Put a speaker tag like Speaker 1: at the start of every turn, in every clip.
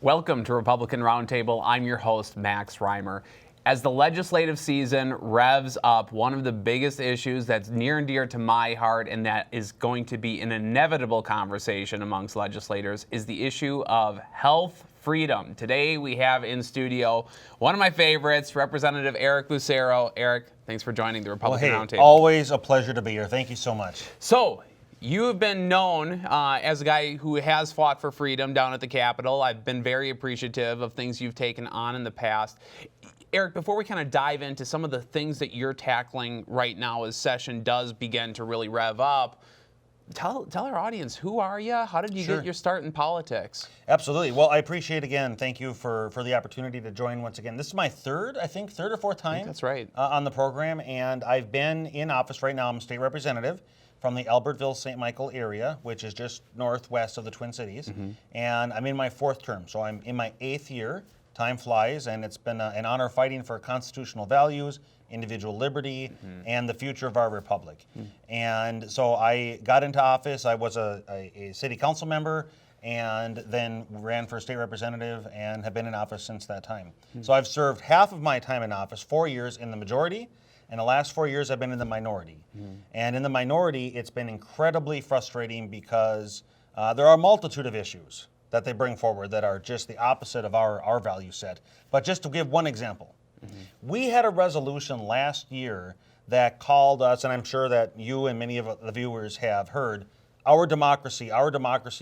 Speaker 1: Welcome to Republican Roundtable. I'm your host, Max Reimer. As the legislative season revs up, one of the biggest issues that's near and dear to my heart, and that is going to be an inevitable conversation amongst legislators, is the issue of health freedom. Today we have in studio one of my favorites, Representative Eric Lucero. Eric, thanks for joining the Republican Roundtable.
Speaker 2: Always a pleasure to be here. Thank you so much.
Speaker 1: So, you have been known as a guy who has fought for freedom down at the Capitol. I've been very appreciative of things you've taken on in the past. Eric, before we kind of dive into some of the things that you're tackling right now as session does begin to really rev up, tell our audience, who are you? How did you get your start in politics?
Speaker 2: Absolutely. Well, I appreciate, again, thank you for the opportunity to join once again. This is my third or fourth time
Speaker 1: that's right.
Speaker 2: On the program, and I've been in office right now. I'm a state representative from the Albertville-St. Michael area, which is just northwest of the Twin Cities. And I'm in my fourth term, so I'm in my 8th year. Time flies, and it's been an honor fighting for constitutional values, individual liberty, and the future of our republic. And so I got into office. I was a city council member, and then ran for state representative, and have been in office since that time. So I've served half of my time in office, 4 years in the majority, and the last 4 years I've been in the minority. And in the minority, it's been incredibly frustrating because there are a multitude of issues that they bring forward that are just the opposite of our value set. But just to give one example, we had a resolution last year that called us, and I'm sure that you and many of the viewers have heard, our democracy,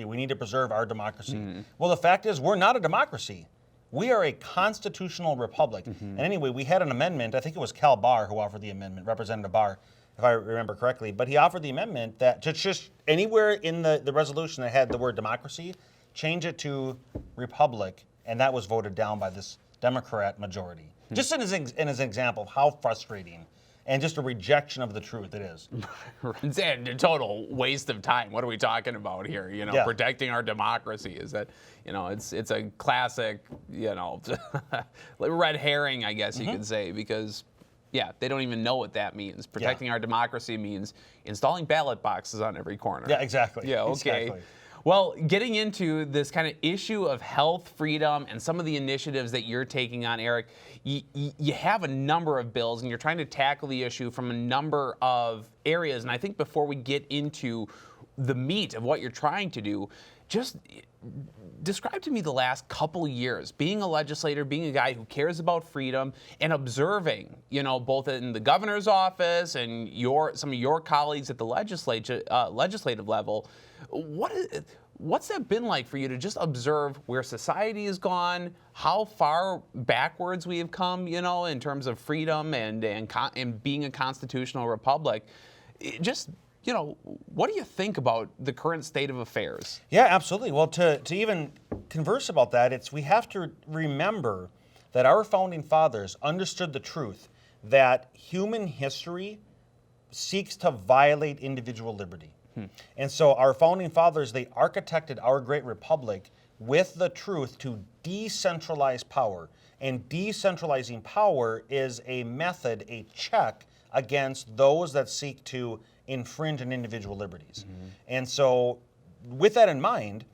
Speaker 2: we need to preserve our democracy. Well, the fact is, we're not a democracy. We are a constitutional republic. And anyway, we had an amendment. I think it was Cal Barr who offered the amendment, Representative Barr, if I remember correctly. But he offered the amendment that to just anywhere in the resolution that had the word democracy, change it to republic, and that was voted down by this Democrat majority. Just as an example of how frustrating and just a rejection of the truth it is.
Speaker 1: It's a total waste of time. What are we talking about here? Protecting our democracy. Is that, it's a classic, red herring, I guess you could say, because, they don't even know what that means. Protecting our democracy means installing ballot boxes on every corner.
Speaker 2: Yeah, exactly.
Speaker 1: Yeah, okay.
Speaker 2: Exactly.
Speaker 1: Well, getting into this kind of issue of health freedom and some of the initiatives that you're taking on, Eric, you have a number of bills and you're trying to tackle the issue from a number of areas. And I think before we get into the meat of what you're trying to do, just describe to me the last couple of years, being a legislator, being a guy who cares about freedom and observing, both in the governor's office and some of your colleagues at the legislative level. What's that been like for you to just observe where society has gone, how far backwards we have come, in terms of freedom and being a constitutional republic? What do you think about the current state of affairs?
Speaker 2: Yeah, absolutely. Well, to even converse about that, we have to remember that our founding fathers understood the truth that human history seeks to violate individual liberty. And so our founding fathers, they architected our great republic with the truth to decentralize power. And decentralizing power is a method, a check against those that seek to infringe on individual liberties. And so with that in mind,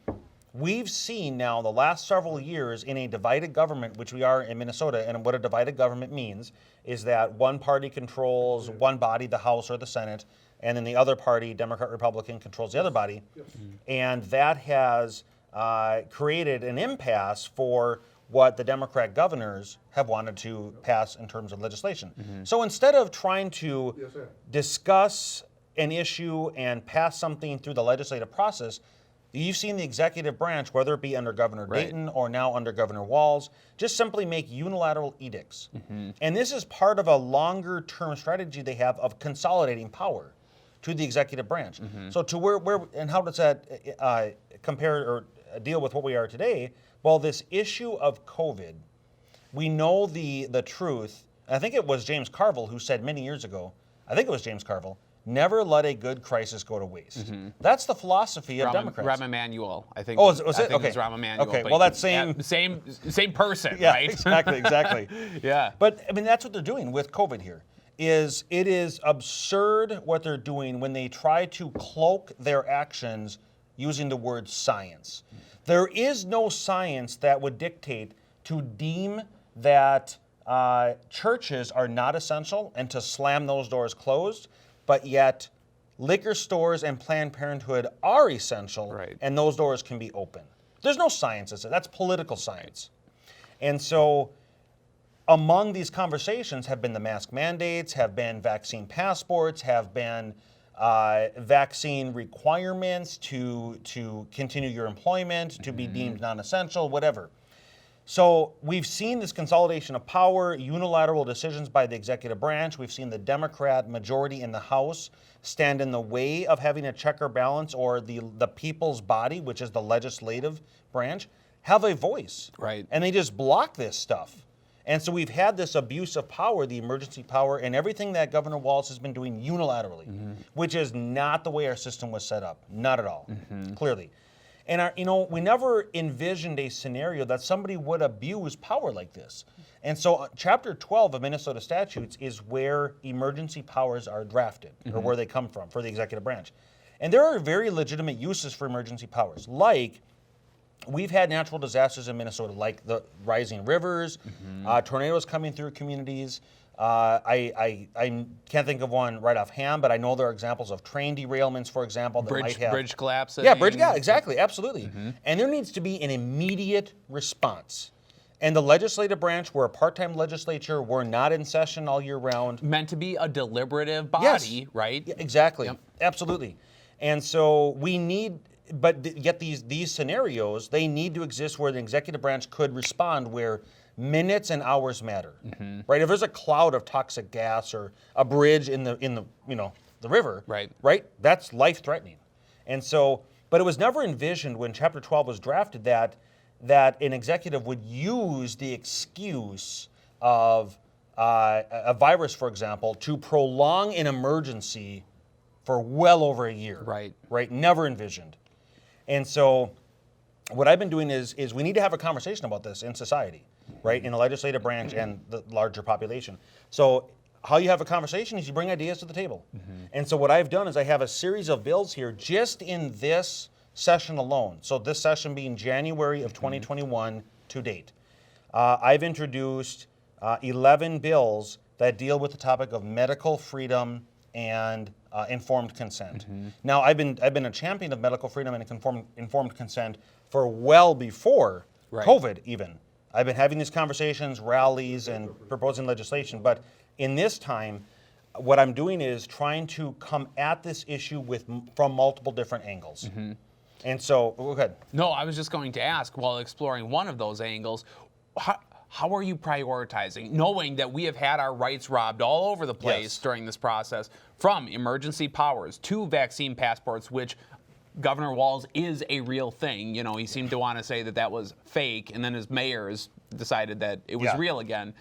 Speaker 2: we've seen now the last several years in a divided government, which we are in Minnesota, and what a divided government means is that one party controls one body, the House or the Senate, and then the other party, Democrat, Republican, controls the other body. And that has created an impasse for what the Democrat governors have wanted to pass in terms of legislation. So instead of trying to discuss an issue and pass something through the legislative process, you've seen the executive branch, whether it be under Governor Dayton or now under Governor Walz, just simply make unilateral edicts. And this is part of a longer-term strategy they have of consolidating power to the executive branch. So to where and how does that compare or deal with what we are today? Well, this issue of COVID, we know the truth. I think it was James Carville who said many years ago, never let a good crisis go to waste. That's the philosophy of Democrats.
Speaker 1: Rahm Emanuel, I think.
Speaker 2: Oh, was it?
Speaker 1: Okay. It was Rahm Emanuel.
Speaker 2: Okay, well, that's same
Speaker 1: person,
Speaker 2: yeah,
Speaker 1: right?
Speaker 2: Exactly.
Speaker 1: Yeah.
Speaker 2: But, I mean, that's what they're doing with COVID here. It is absurd what they're doing when they try to cloak their actions using the word science. There is no science that would dictate to deem that churches are not essential and to slam those doors closed, but yet liquor stores and Planned Parenthood are essential,
Speaker 1: Right.
Speaker 2: and those doors can be open. There's no science that says that's political science. And so among these conversations have been the mask mandates, have been vaccine passports, have been vaccine requirements to continue your employment, to be deemed non-essential, whatever. So we've seen this consolidation of power, unilateral decisions by the executive branch. We've seen the Democrat majority in the House stand in the way of having a check or balance, or the people's body, which is the legislative branch, have a voice.
Speaker 1: Right.
Speaker 2: And they just block this stuff. And so we've had this abuse of power, the emergency power, and everything that Governor Walz has been doing unilaterally, which is not the way our system was set up. Not at all, clearly. And we never envisioned a scenario that somebody would abuse power like this. And so Chapter 12 of Minnesota statutes is where emergency powers are drafted, or where they come from for the executive branch. And there are very legitimate uses for emergency powers, like we've had natural disasters in Minnesota, like the rising rivers, tornadoes coming through communities. I can't think of one right offhand, but I know there are examples of train derailments, for example, that might have
Speaker 1: bridge collapses.
Speaker 2: Yeah, exactly, absolutely. And there needs to be an immediate response. And the legislative branch, we're a part-time legislature, we're not in session all year round.
Speaker 1: Meant to be a deliberative body,
Speaker 2: Yes.
Speaker 1: right?
Speaker 2: Yeah, exactly,
Speaker 1: Yep.
Speaker 2: absolutely. And so we need, but yet these scenarios, they need to exist where the executive branch could respond, where minutes and hours matter, right? If there's a cloud of toxic gas or a bridge in the the river,
Speaker 1: Right.
Speaker 2: That's life-threatening. And so, but it was never envisioned when Chapter 12 was drafted that an executive would use the excuse of a virus, for example, to prolong an emergency for well over a year.
Speaker 1: Right.
Speaker 2: Never envisioned. And so what I've been doing is we need to have a conversation about this in society, right? In the legislative branch and the larger population. So how you have a conversation is you bring ideas to the table. And so what I've done is I have a series of bills here just in this session alone. So this session being January of 2021 to date. I've introduced 11 bills that deal with the topic of medical freedom and informed consent. Now, I've been a champion of medical freedom and informed consent for well before COVID even. I've been having these conversations, rallies, and proposing legislation. But in this time, what I'm doing is trying to come at this issue from multiple different angles. And so, go ahead.
Speaker 1: No, I was just going to ask, while exploring one of those angles, how are you prioritizing, knowing that we have had our rights robbed all over the place during this process, from emergency powers to vaccine passports, which Governor Walz is a real thing. He seemed to want to say that was fake, and then his mayors decided that it was real again.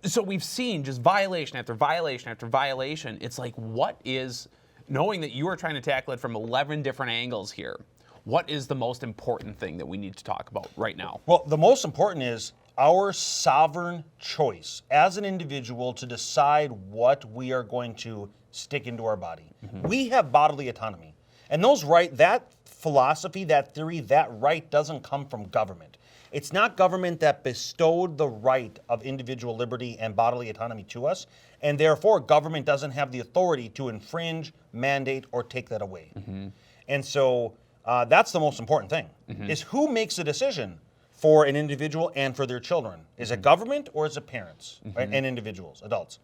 Speaker 1: So we've seen just violation after violation after violation. It's like, what is, knowing that you are trying to tackle it from 11 different angles here, what is the most important thing that we need to talk about right now?
Speaker 2: Well, the most important is our sovereign choice as an individual to decide what we are going to stick into our body. We have bodily autonomy. And that philosophy, that theory, that right doesn't come from government. It's not government that bestowed the right of individual liberty and bodily autonomy to us, and therefore government doesn't have the authority to infringe, mandate, or take that away. And so that's the most important thing, is who makes the decision for an individual and for their children. Is it government or is it parents, right? And individuals, adults?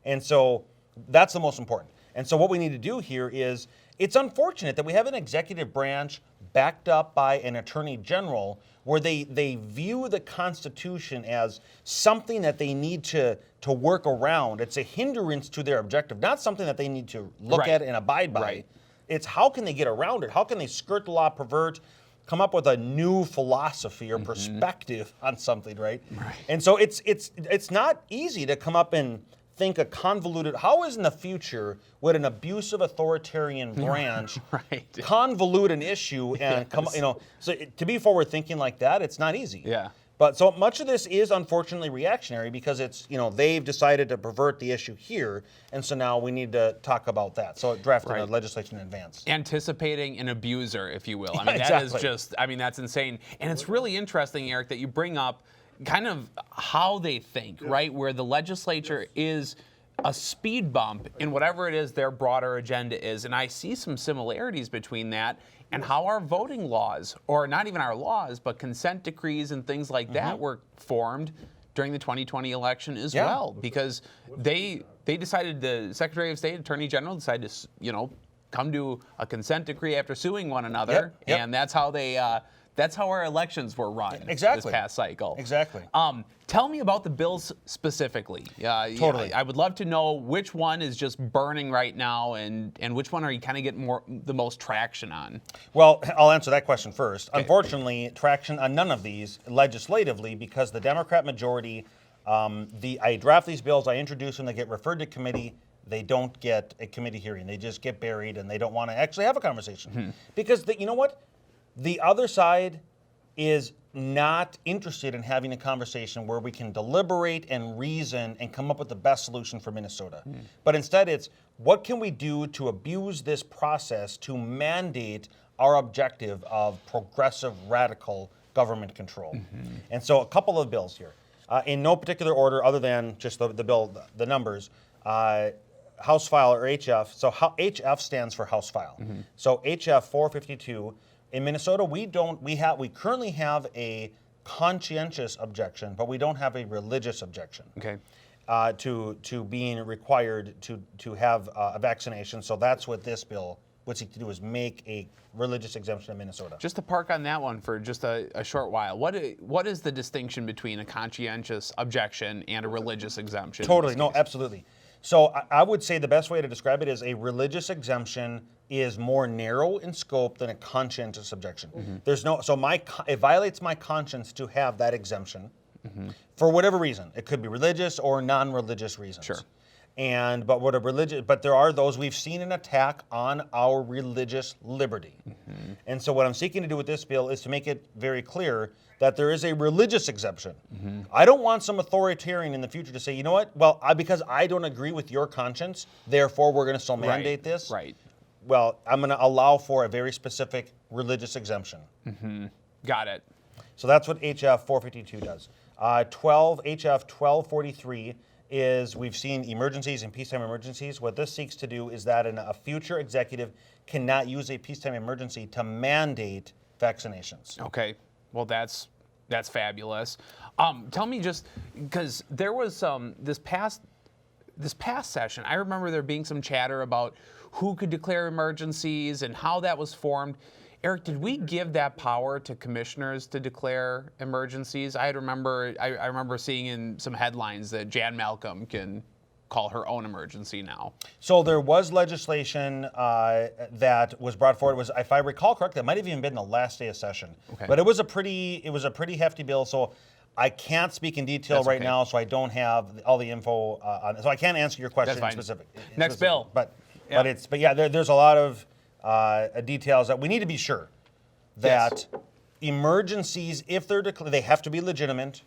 Speaker 2: And so that's the most important. And so what we need to do here is, it's unfortunate that we have an executive branch backed up by an attorney general where they view the Constitution as something that they need to work around. It's a hindrance to their objective, not something that they need to look at and abide by. It's how can they get around it? How can they skirt the law, pervert, come up with a new philosophy or perspective on something, right? And so it's not easy to come up and think a convoluted, how is in the future would an abusive authoritarian branch convolute an issue and come, so to be forward thinking like that, it's not easy. But so much of this is unfortunately reactionary because it's, they've decided to pervert the issue here, and so now we need to talk about that. So drafting the legislation in advance.
Speaker 1: Anticipating an abuser, if you will. I mean,
Speaker 2: Exactly.
Speaker 1: that is just, that's insane. And it's really interesting, Eric, that you bring up kind of how they think, right? Where the legislature is a speed bump in whatever it is their broader agenda is. And I see some similarities between that and how our voting laws, or not even our laws, but consent decrees and things like that were formed during the 2020 election as well. Because they decided, the Secretary of State, Attorney General decided to, come to a consent decree after suing one another.
Speaker 2: Yep.
Speaker 1: And that's how they... that's how our elections were run this past cycle.
Speaker 2: Exactly.
Speaker 1: Tell me about the bills specifically.
Speaker 2: Totally.
Speaker 1: I would love to know which one is just burning right now, and which one are you kind of getting the most traction on?
Speaker 2: Well, I'll answer that question first. Okay. Unfortunately, traction on none of these legislatively because the Democrat majority, I draft these bills, I introduce them, they get referred to committee. They don't get a committee hearing. They just get buried, and they don't want to actually have a conversation. Because you know what? The other side is not interested in having a conversation where we can deliberate and reason and come up with the best solution for Minnesota. But instead it's, what can we do to abuse this process to mandate our objective of progressive, radical government control? And so a couple of bills here. In no particular order other than just the bill, the numbers. House File, or HF. So HF stands for House File. So HF 452. In Minnesota, we currently have a conscientious objection, but we don't have a religious objection.
Speaker 1: Okay.
Speaker 2: To being required to have a vaccination. So that's what this bill would seek to do, is make a religious exemption in Minnesota.
Speaker 1: Just to park on that one for just a short while, what is the distinction between a conscientious objection and a religious exemption?
Speaker 2: Totally, no, absolutely. So I would say the best way to describe it is a religious exemption is more narrow in scope than a conscientious objection. It violates my conscience to have that exemption for whatever reason. It could be religious or non-religious reasons.
Speaker 1: Sure.
Speaker 2: But there are those, we've seen an attack on our religious liberty. And so what I'm seeking to do with this bill is to make it very clear that there is a religious exemption. I don't want some authoritarian in the future to say, you know what, well, because I don't agree with your conscience, therefore we're going to still mandate this.
Speaker 1: Right.
Speaker 2: Well, I'm going to allow for a very specific religious exemption.
Speaker 1: Got it.
Speaker 2: So that's what HF 452 does. HF 1243 is, we've seen emergencies and peacetime emergencies. What this seeks to do is that a future executive cannot use a peacetime emergency to mandate vaccinations.
Speaker 1: Okay. Well, that's fabulous. Tell me, just because there was this past session, I remember there being some chatter about who could declare emergencies and how that was formed. Eric, did we give that power to commissioners to declare emergencies? I remember seeing in some headlines that Jan Malcolm can call her own emergency now.
Speaker 2: So there was legislation that was brought forward. If I recall correctly, it might have even been the last day of session.
Speaker 1: Okay.
Speaker 2: But it was a pretty hefty bill. So I can't speak in detail right now, so I don't have all the info on it. So I can't answer your question in specific.
Speaker 1: Next bill.
Speaker 2: But there's a lot of details that we need to be sure that emergencies, if they're declared, they have to be legitimate.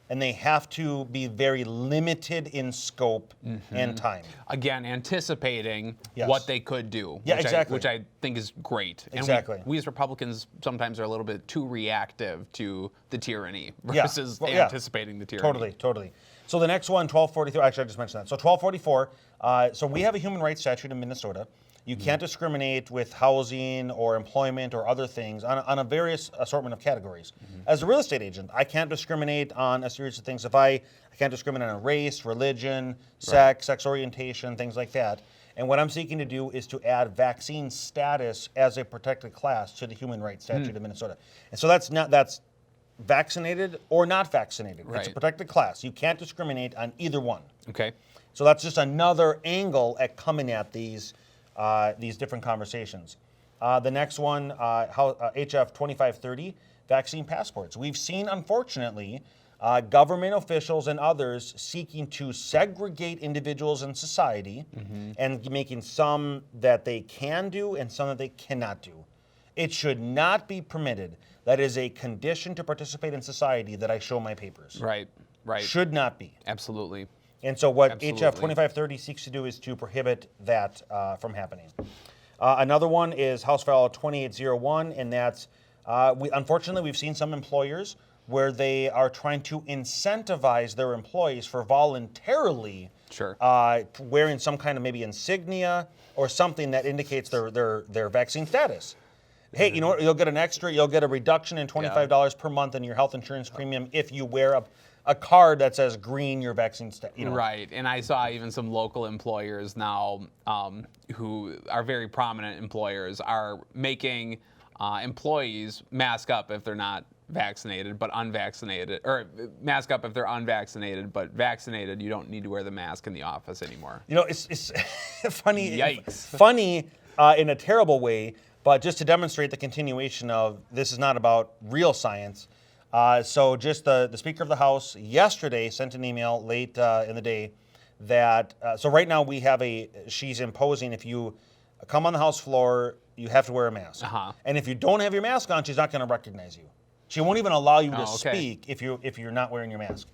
Speaker 2: And they have to be very limited in scope and time.
Speaker 1: Again, anticipating what they could do.
Speaker 2: Yeah, exactly.
Speaker 1: Which I think is great.
Speaker 2: Exactly.
Speaker 1: And we as Republicans sometimes are a little bit too reactive to the tyranny versus anticipating the tyranny.
Speaker 2: Totally. So the next one, 1244, actually I just mentioned that. So 1244, so we have a human rights statute in Minnesota. You can't discriminate with housing or employment or other things on a various assortment of categories. As a real estate agent, I can't discriminate on a series of things. I can't discriminate on race, religion, sex orientation, things like that. And what I'm seeking to do is to add vaccine status as a protected class to the human rights statute of Minnesota. And so that's vaccinated or not vaccinated.
Speaker 1: Right.
Speaker 2: It's a protected class. You can't discriminate on either one.
Speaker 1: Okay.
Speaker 2: So that's just another angle at coming at these different conversations. The next one, HF 2530, vaccine passports. We've seen, unfortunately, government officials and others seeking to segregate individuals in society and making some that they can do and some that they cannot do. It should not be permitted that is a condition to participate in society that I show my papers.
Speaker 1: Right.
Speaker 2: Should not be.
Speaker 1: Absolutely.
Speaker 2: And so what
Speaker 1: Absolutely.
Speaker 2: HF 2530 seeks to do is to prohibit that from happening. Another one is House File 2801, and that's, unfortunately, we've seen some employers where they are trying to incentivize their employees for voluntarily
Speaker 1: Sure.
Speaker 2: wearing some kind of maybe insignia or something that indicates their vaccine status. Hey, you know what? You'll get a reduction in $25 per month in your health insurance premium if you wear a card that says green your vaccine status. You know.
Speaker 1: Right, and I saw even some local employers now who are very prominent employers are making employees mask up if they're not vaccinated but unvaccinated, or mask up if they're unvaccinated but vaccinated. You don't need to wear the mask in the office anymore.
Speaker 2: You know, it's funny.
Speaker 1: Yikes.
Speaker 2: Funny in a terrible way, but just to demonstrate the continuation of this is not about real science. So just the Speaker of the House yesterday sent an email late in the day that, so right now we have she's imposing if you come on the House floor, you have to wear a mask. And if you don't have your mask on, she's not going to recognize you. She won't even allow you to speak if you're not wearing your mask.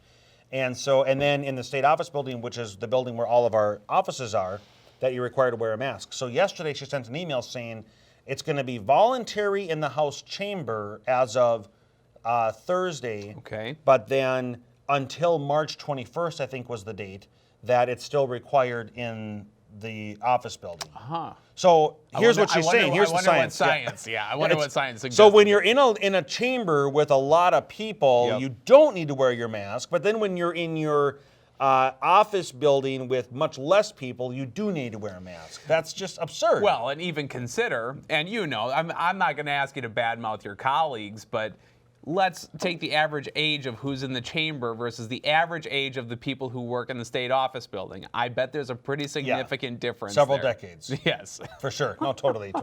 Speaker 2: And then in the State Office Building, which is the building where all of our offices are, that you're required to wear a mask. So yesterday she sent an email saying it's going to be voluntary in the House chamber as of Thursday.
Speaker 1: Okay.
Speaker 2: But then until March 21st, I think was the date, that it's still required in the office building. So here's what she's saying. Here's the science.
Speaker 1: I wonder what science suggests.
Speaker 2: So when you're in a chamber with a lot of people, you don't need to wear your mask. But then when you're in your office building with much less people, you do need to wear a mask. That's just absurd.
Speaker 1: Well, and even consider, and I'm not going to ask you to badmouth your colleagues, but let's take the average age of who's in the chamber versus the average age of the people who work in the state office building. I bet there's a pretty significant difference.
Speaker 2: Several
Speaker 1: there.
Speaker 2: decades.
Speaker 1: Yes.
Speaker 2: For sure. No, totally.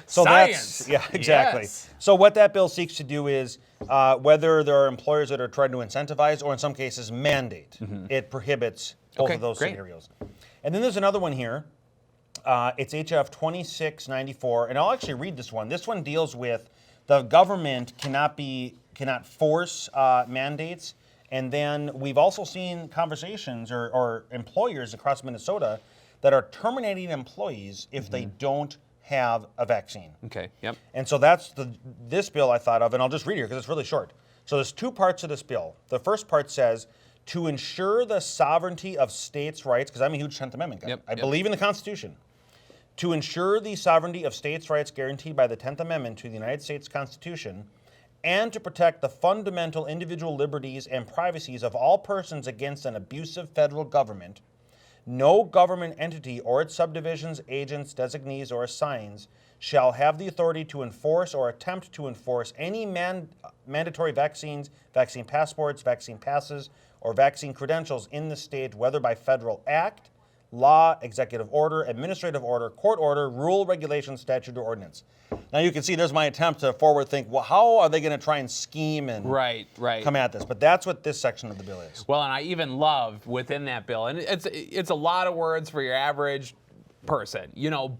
Speaker 2: So
Speaker 1: Science.
Speaker 2: Exactly.
Speaker 1: Yes.
Speaker 2: So what that bill seeks to do is whether there are employers that are trying to incentivize or in some cases mandate, it prohibits both of those scenarios. And then there's another one here. It's HF 2694, and I'll actually read this one. This one deals with the government cannot force mandates, and then we've also seen conversations or employers across Minnesota that are terminating employees if they don't have a vaccine.
Speaker 1: Okay. Yep.
Speaker 2: And so that's this bill I thought of, and I'll just read it because it's really short. So there's two parts of this bill. The first part says to ensure the sovereignty of states' rights, because I'm a huge 10th Amendment guy. I believe in the Constitution. To ensure the sovereignty of states' rights guaranteed by the 10th Amendment to the United States Constitution, and to protect the fundamental individual liberties and privacies of all persons against an abusive federal government, no government entity or its subdivisions, agents, designees, or assigns shall have the authority to enforce or attempt to enforce any mandatory vaccines, vaccine passports, vaccine passes, or vaccine credentials in the state, whether by federal act, law, executive order, administrative order, court order, rule, regulation, statute, or ordinance. Now you can see there's my attempt to forward think, well, how are they going to try and scheme and come at this? But that's what this section of the bill is.
Speaker 1: Well, and I even love within that bill, and it's a lot of words for your average person,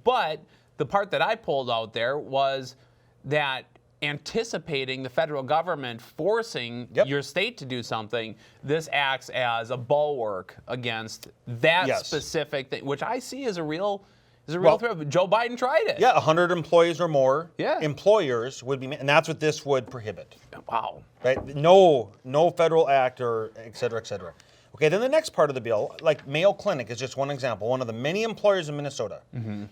Speaker 1: but the part that I pulled out there was that anticipating the federal government forcing your state to do something, this acts as a bulwark against that specific thing, which I see as a real threat. Joe Biden tried it.
Speaker 2: 100 employees or more. Employers would be, and that's what this would prohibit.
Speaker 1: Wow.
Speaker 2: Right? No federal act or et cetera, et cetera. Okay, then the next part of the bill, like Mayo Clinic is just one example, one of the many employers in Minnesota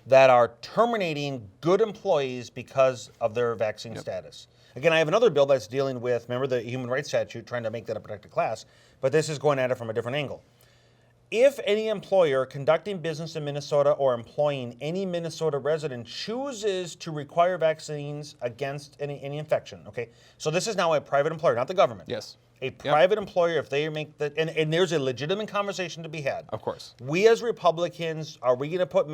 Speaker 2: that are terminating good employees because of their vaccine status. Again, I have another bill that's dealing with, remember the human rights statute, trying to make that a protected class, but this is going at it from a different angle. If any employer conducting business in Minnesota or employing any Minnesota resident chooses to require vaccines against any infection, okay? So this is now a private employer, not the government.
Speaker 1: Yes.
Speaker 2: A private employer, if they make the, and there's a legitimate conversation to be had.
Speaker 1: Of course.
Speaker 2: We as Republicans, are we going to put,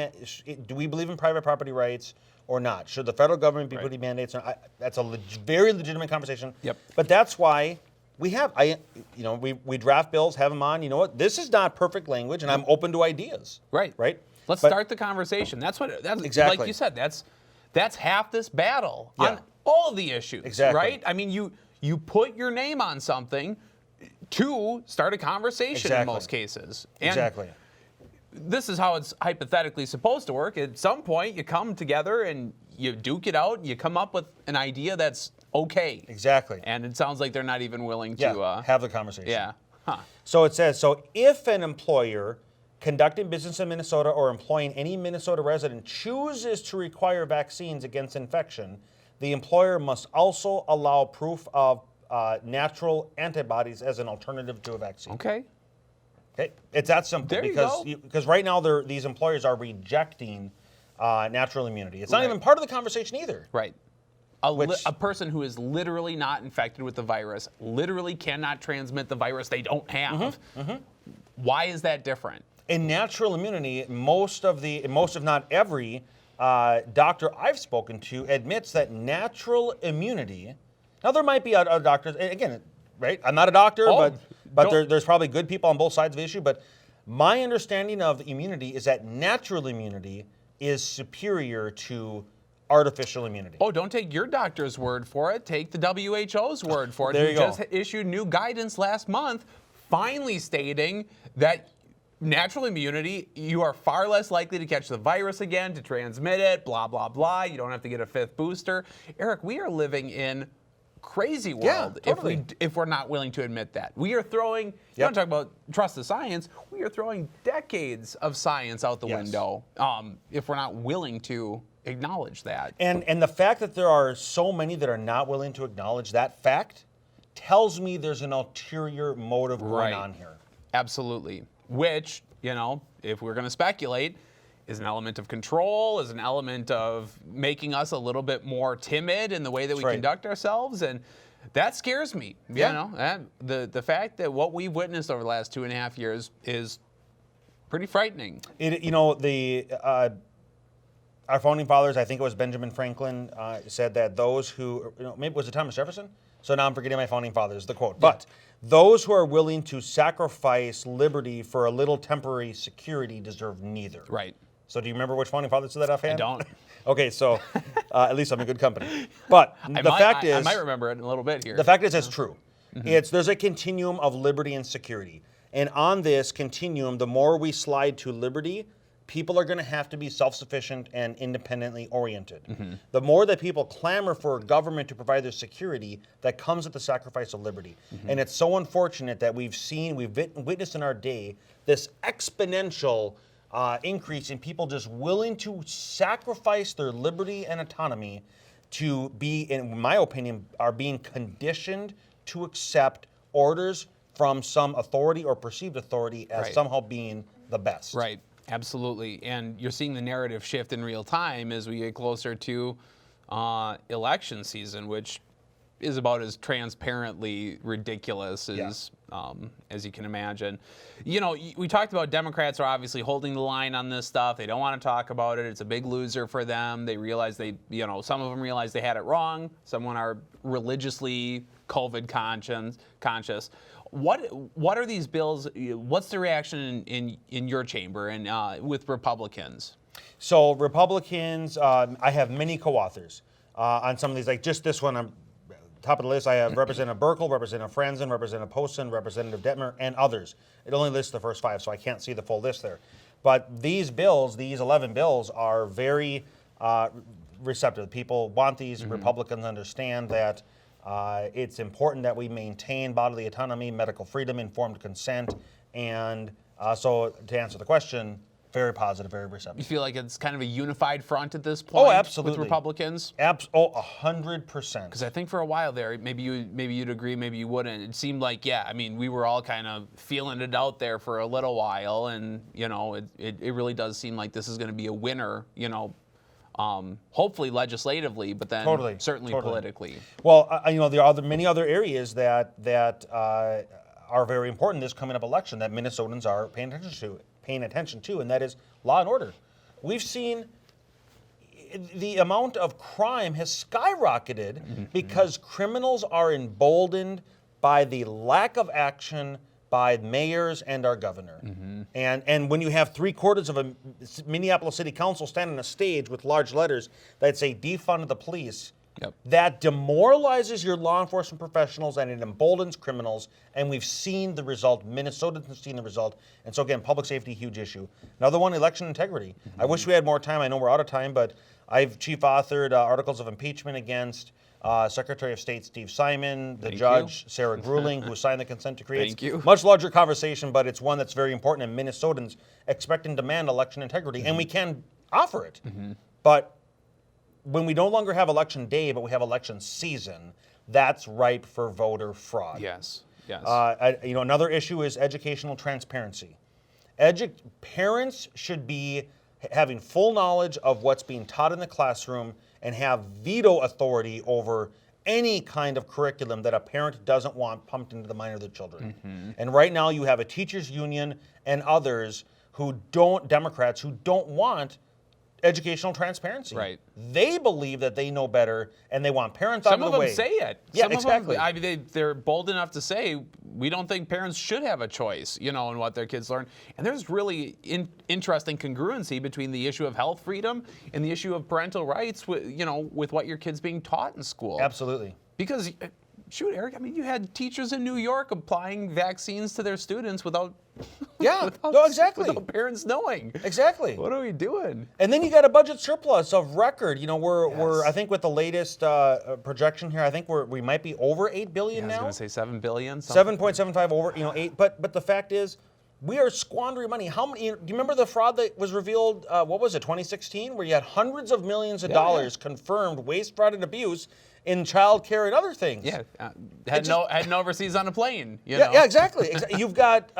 Speaker 2: do we believe in private property rights or not? Should the federal government be putting mandates on? That's a very legitimate conversation. But that's why we have, we draft bills, have them on. You know what? This is not perfect language, and I'm open to ideas. Right.
Speaker 1: Let's start the conversation. That's exactly, like you said, that's half this battle. all of the issues,
Speaker 2: Exactly.
Speaker 1: right? I mean, you put your name on something to start a conversation in most cases. And
Speaker 2: exactly.
Speaker 1: this is how it's hypothetically supposed to work. At some point, you come together and you duke it out, and you come up with an idea that's okay.
Speaker 2: Exactly.
Speaker 1: And it sounds like they're not even willing to
Speaker 2: have the conversation.
Speaker 1: Yeah. Huh.
Speaker 2: So it says, so if an employer conducting business in Minnesota or employing any Minnesota resident chooses to require vaccines against infection, the employer must also allow proof of natural antibodies as an alternative to a vaccine.
Speaker 1: Okay.
Speaker 2: Okay, it's that simple.
Speaker 1: There you
Speaker 2: because
Speaker 1: go.
Speaker 2: Because right now these employers are rejecting natural immunity. It's not
Speaker 1: Right.
Speaker 2: even part of the conversation either.
Speaker 1: Right. A person who is literally not infected with the virus, literally cannot transmit the virus they don't have. Why is that different?
Speaker 2: In natural immunity, most if not every doctor I've spoken to admits that natural immunity. Now there might be other doctors. Again, right? I'm not a doctor, but there's probably good people on both sides of the issue. But my understanding of immunity is that natural immunity is superior to artificial immunity.
Speaker 1: Oh, don't take your doctor's word for it. Take the WHO word for it.
Speaker 2: There you go.
Speaker 1: Just issued new guidance last month, finally stating that natural immunity, you are far less likely to catch the virus again, to transmit it, blah, blah, blah. You don't have to get a 5th booster. Eric, we are living in crazy world
Speaker 2: totally.
Speaker 1: if we're not willing to admit that. We are throwing, you want to talk about trust the science, we are throwing decades of science out the window if we're not willing to acknowledge that.
Speaker 2: And the fact that there are so many that are not willing to acknowledge that fact tells me there's an ulterior motive going on here.
Speaker 1: Absolutely. Which, if we're going to speculate, is an element of control, is an element of making us a little bit more timid in the way that we conduct ourselves. And that scares me. The fact that what we've witnessed over the last 2.5 years is pretty frightening.
Speaker 2: Our founding fathers, I think it was Benjamin Franklin, said that those who, maybe was it Thomas Jefferson? So now I'm forgetting my founding fathers, the quote. But those who are willing to sacrifice liberty for a little temporary security deserve neither.
Speaker 1: Right.
Speaker 2: So do you remember which founding father said that offhand?
Speaker 1: I don't.
Speaker 2: Okay, so at least I'm in good company. But the fact is,
Speaker 1: I might remember it in a little bit here.
Speaker 2: The fact is, it's true. There's a continuum of liberty and security. And on this continuum, the more we slide to liberty, people are going to have to be self-sufficient and independently oriented. The more that people clamor for government to provide their security, that comes at the sacrifice of liberty. And it's so unfortunate that we've witnessed in our day this exponential increase in people just willing to sacrifice their liberty and autonomy to be, in my opinion, are being conditioned to accept orders from some authority or perceived authority as somehow being the best.
Speaker 1: Right. Absolutely. And you're seeing the narrative shift in real time as we get closer to election season, which is about as transparently ridiculous as you can imagine. We talked about Democrats are obviously holding the line on this stuff. They don't want to talk about it. It's a big loser for them. They realize some of them realize they had it wrong. Some are religiously COVID conscious. What are these bills? What's the reaction in your chamber and with Republicans?
Speaker 2: So Republicans, I have many co-authors on some of these. Like just this one, I'm top of the list. I have Representative Burkle, Representative Franzen, Representative Posten, Representative Detmer, and others. It only lists the first 5, so I can't see the full list there. But these bills, these 11 bills, are very receptive. People want these. Republicans understand that it's important that we maintain bodily autonomy, medical freedom, informed consent, and so to answer the question, very positive, very receptive.
Speaker 1: You feel like it's kind of a unified front at this point?
Speaker 2: Oh, absolutely.
Speaker 1: With Republicans?
Speaker 2: 100%.
Speaker 1: Because I think for a while there, maybe you'd agree, maybe you wouldn't. It seemed like, we were all kind of feeling it out there for a little while, and it really does seem like this is going to be a winner. Hopefully legislatively, but then certainly politically. Well,
Speaker 2: there are many other areas that are very important this coming up election that Minnesotans are paying attention to, and that is law and order. We've seen the amount of crime has skyrocketed because criminals are emboldened by the lack of action by mayors and our governor. And when you have 3/4 of a Minneapolis City Council stand on a stage with large letters that say defund the police, that demoralizes your law enforcement professionals and it emboldens criminals. And we've seen the result. Minnesotans have seen the result. And so again, public safety, huge issue. Another one, election integrity. I wish we had more time. I know we're out of time, but I've chief authored articles of impeachment against Secretary of State Steve Simon, the judge Sarah Grueling, who signed the consent decree.
Speaker 1: Thank you.
Speaker 2: Much larger conversation, but it's one that's very important. And Minnesotans expect and demand election integrity, and we can offer it. But when we no longer have election day, but we have election season, that's ripe for voter fraud.
Speaker 1: Yes.
Speaker 2: Another issue is educational transparency. Parents should be having full knowledge of what's being taught in the classroom and have veto authority over any kind of curriculum that a parent doesn't want pumped into the mind of their children. And right now you have a teachers union and others Democrats who don't want educational transparency.
Speaker 1: Right.
Speaker 2: They believe that they know better and they want parents out of the way.
Speaker 1: Some of them say it.
Speaker 2: Yeah,
Speaker 1: Some
Speaker 2: exactly.
Speaker 1: Of them, they're bold enough to say, we don't think parents should have a choice, in what their kids learn. And there's really interesting congruency between the issue of health freedom and the issue of parental rights, with what your kid's being taught in school.
Speaker 2: Absolutely.
Speaker 1: Because, shoot, Eric, you had teachers in New York applying vaccines to their students without
Speaker 2: exactly.
Speaker 1: without parents knowing.
Speaker 2: Exactly.
Speaker 1: What are we doing?
Speaker 2: And then you got a budget surplus of record. We're I think with the latest projection here, I think we might be over $8 billion now.
Speaker 1: I was going to say $7 billion.
Speaker 2: 7.75 over 8. But the fact is, we are squandering money. How many? Do you remember the fraud that was revealed? What was it? 2016, where you had hundreds of millions of dollars confirmed waste, fraud, and abuse in child care and other things.
Speaker 1: Yeah, heading overseas on a plane.
Speaker 2: Yeah, exactly. You've got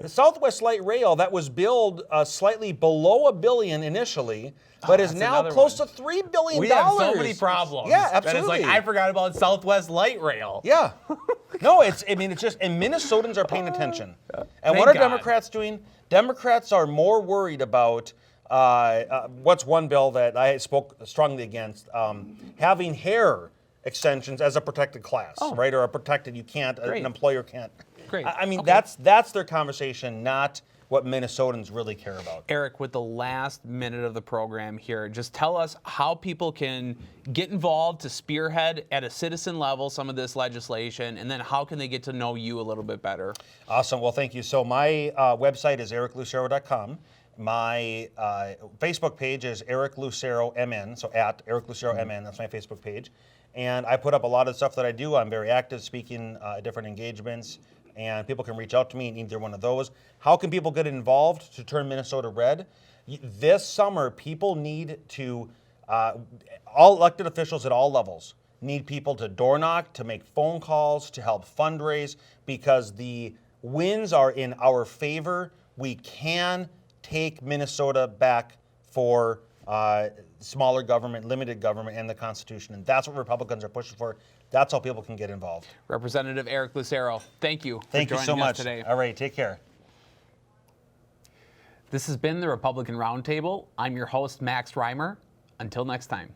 Speaker 2: Southwest Light Rail that was billed slightly below $1 billion initially, but is now close to $3 billion.
Speaker 1: We have so many problems.
Speaker 2: Yeah, absolutely.
Speaker 1: And it's like, I forgot about Southwest Light Rail.
Speaker 2: Yeah. No, it's just, and Minnesotans are paying attention. And what are Democrats doing? Democrats are more worried about what's one bill that I spoke strongly against, having hair extensions as a protected class, right? Or a protected, an employer can't.
Speaker 1: Great.
Speaker 2: That's their conversation, not what Minnesotans really care about.
Speaker 1: Eric, with the last minute of the program here, just tell us how people can get involved to spearhead at a citizen level some of this legislation, and then how can they get to know you a little bit better?
Speaker 2: Awesome. Well, thank you. So my website is ericlucero.com. My Facebook page is Eric Lucero MN, so at Eric Lucero MN, that's my Facebook page. And I put up a lot of stuff that I do. I'm very active speaking at different engagements, and people can reach out to me in either one of those. How can people get involved to turn Minnesota red? This summer, people need to, all elected officials at all levels need people to door knock, to make phone calls, to help fundraise, because the winds are in our favor. We can take Minnesota back for smaller government, limited government, and the Constitution. And that's what Republicans are pushing for. That's how people can get involved.
Speaker 1: Representative Eric Lucero, thank you
Speaker 2: Thank
Speaker 1: for
Speaker 2: you so
Speaker 1: joining us
Speaker 2: much
Speaker 1: today.
Speaker 2: All right, take care.
Speaker 1: This has been the Republican Roundtable. I'm your host, Max Reimer. Until next time.